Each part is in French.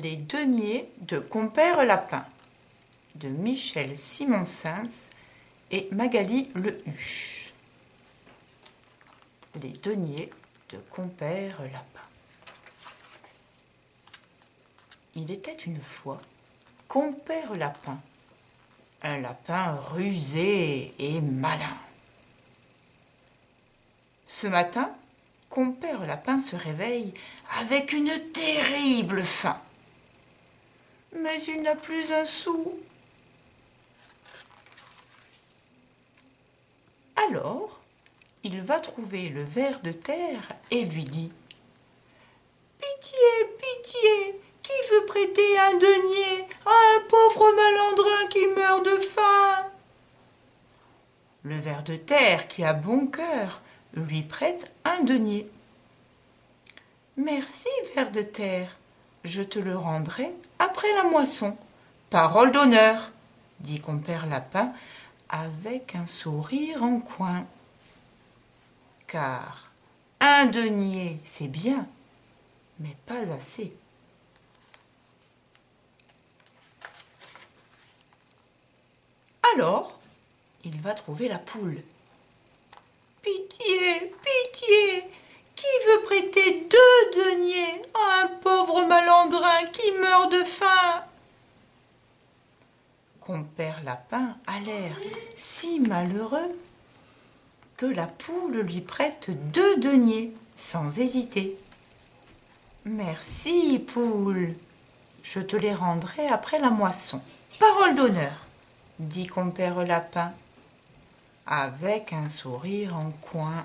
Les deniers de Compère Lapin de Michel Simon-Saens et Magali Lehuche. Les deniers de Compère Lapin. Il était une fois Compère Lapin, un lapin rusé et malin. Ce matin, Compère Lapin se réveille avec une terrible faim. Mais il n'a plus un sou. Alors, il va trouver le ver de terre et lui dit « Pitié, pitié, qui veut prêter un denier à un pauvre malandrin qui meurt de faim ?» Le ver de terre, qui a bon cœur, lui prête un denier. « Merci, ver de terre, je te le rendrai après la moisson. Parole d'honneur, dit Compère Lapin avec un sourire en coin. Car un denier, c'est bien, mais pas assez. Alors, il va trouver la poule. Pitié, pitié, qui veut prêter 2 deniers à un pauvre malandrin qui meurt de faim? Compère Lapin a l'air si malheureux que la poule lui prête 2 deniers sans hésiter. Merci, poule, je te les rendrai après la moisson. Parole d'honneur, dit Compère Lapin avec un sourire en coin.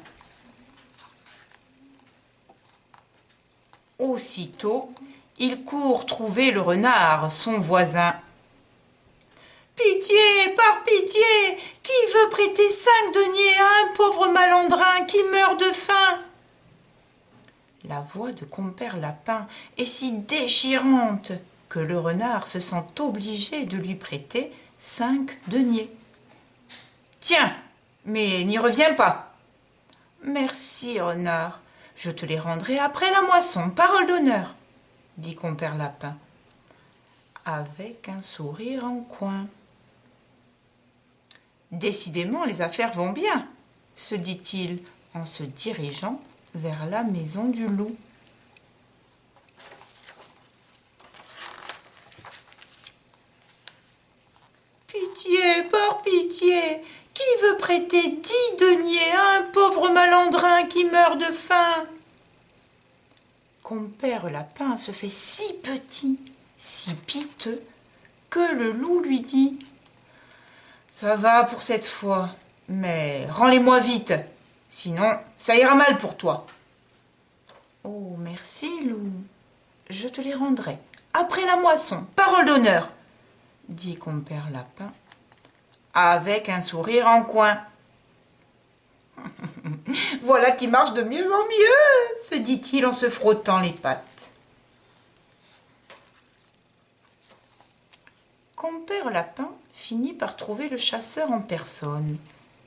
Aussitôt, il court trouver le renard, son voisin. Pitié, par pitié, qui veut prêter 5 deniers à un pauvre malandrin qui meurt de faim? La voix de Compère Lapin est si déchirante que le renard se sent obligé de lui prêter 5 deniers. Tiens, mais n'y reviens pas. Merci, renard, je te les rendrai après la moisson, parole d'honneur, dit Compère Lapin, avec un sourire en coin. Décidément, les affaires vont bien, se dit-il en se dirigeant vers la maison du loup. Pitié, par pitié, qui veut prêter 10 deniers à un pauvre malandrin qui meurt de faim? Compère Lapin se fait si petit, si piteux, que le loup lui dit « Ça va pour cette fois, mais rends-les-moi vite, sinon ça ira mal pour toi. »« Oh, merci, loup, je te les rendrai après la moisson, parole d'honneur, dit Compère Lapin avec un sourire en coin. Voilà qui marche de mieux en mieux, se dit-il en se frottant les pattes. Compère Lapin finit par trouver le chasseur en personne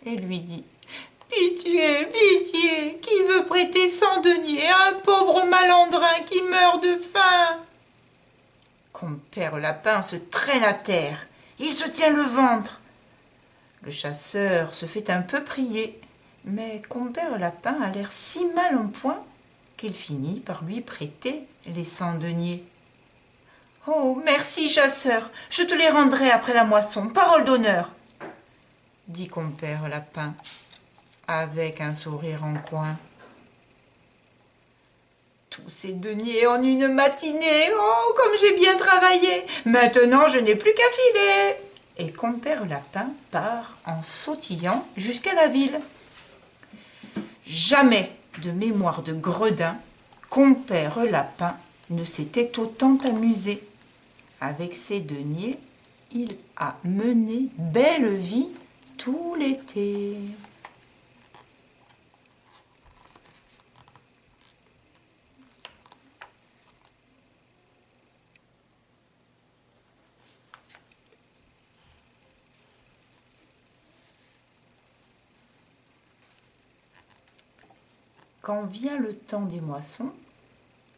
et lui dit « Pitié, pitié, qui veut prêter 100 deniers à un pauvre malandrin qui meurt de faim ?» Compère Lapin se traîne à terre, il se tient le ventre. Le chasseur se fait un peu prier, mais Compère Lapin a l'air si mal en point qu'il finit par lui prêter les 100 deniers. « Oh, merci, chasseur, je te les rendrai après la moisson, parole d'honneur, dit Compère Lapin avec un sourire en coin. Tous ces deniers en une matinée, oh, comme j'ai bien travaillé, maintenant je n'ai plus qu'à filer. Et Compère Lapin part en sautillant jusqu'à la ville. Jamais, de mémoire de gredin, Compère Lapin ne s'était autant amusé. Avec ses deniers, il a mené belle vie tout l'été. Quand vient le temps des moissons,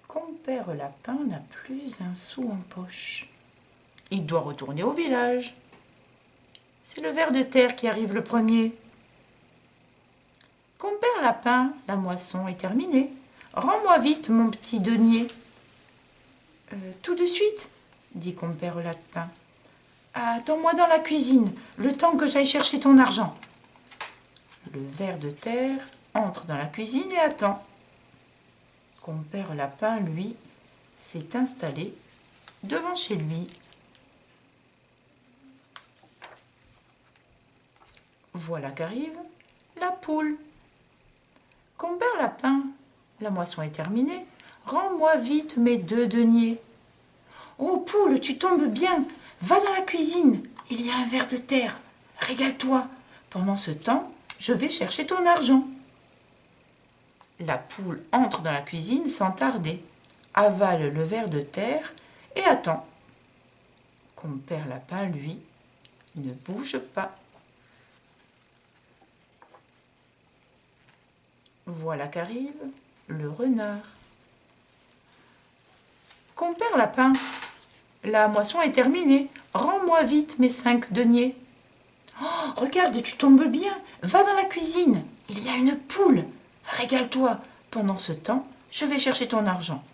Compère Compère Lapin n'a plus un sou en poche. Il doit retourner au village. C'est le ver de terre qui arrive le premier. Compère Lapin, la moisson est terminée. Rends-moi vite mon petit denier. Tout de suite, dit Compère Lapin. Attends-moi dans la cuisine, le temps que j'aille chercher ton argent. Le ver de terre entre dans la cuisine et attend. Compère Lapin, lui, s'est installé devant chez lui. Voilà qu'arrive la poule. Compère Lapin, la moisson est terminée. Rends-moi vite mes 2 deniers. Oh poule, tu tombes bien. Va dans la cuisine. Il y a un ver de terre. Régale-toi. Pendant ce temps, je vais chercher ton argent. La poule entre dans la cuisine sans tarder, avale le ver de terre et attend. Compère Lapin, lui, ne bouge pas. Voilà qu'arrive le renard. Compère Lapin, la moisson est terminée. Rends-moi vite mes 5 deniers. Oh, regarde, tu tombes bien. Va dans la cuisine. Il y a une poule. Régale-toi. Pendant ce temps, je vais chercher ton argent.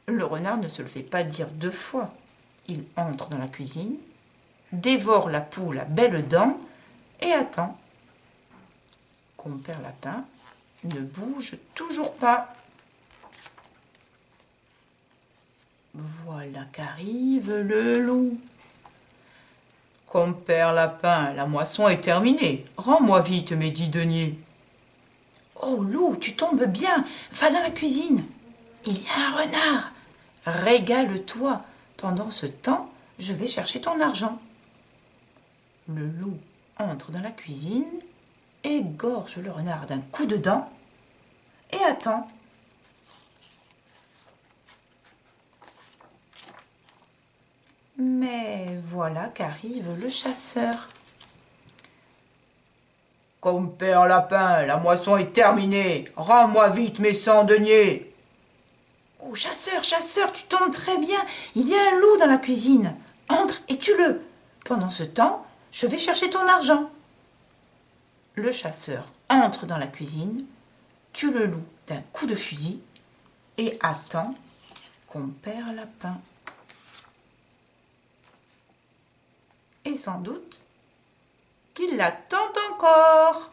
Le renard ne se le fait pas dire 2 fois. Il entre dans la cuisine, dévore la poule à belles dents et attend. Compère Lapin ne bouge toujours pas. Voilà qu'arrive le loup. Compère Lapin, la moisson est terminée. Rends-moi vite mes 10 deniers. Oh loup, tu tombes bien. Va dans la cuisine. Il y a un renard. Régale-toi. Pendant ce temps, je vais chercher ton argent. Le loup entre dans la cuisine, égorge le renard d'un coup de dent et attend. Mais voilà qu'arrive le chasseur. Compère Lapin, la moisson est terminée. Rends-moi vite mes 100 deniers. Oh, chasseur, chasseur, tu tombes très bien. Il y a un loup dans la cuisine. Entre et tue-le. Pendant ce temps, je vais chercher ton argent. Le chasseur entre dans la cuisine, tue le loup d'un coup de fusil et attend Compère Lapin. Et sans doute qu'il l'attend encore.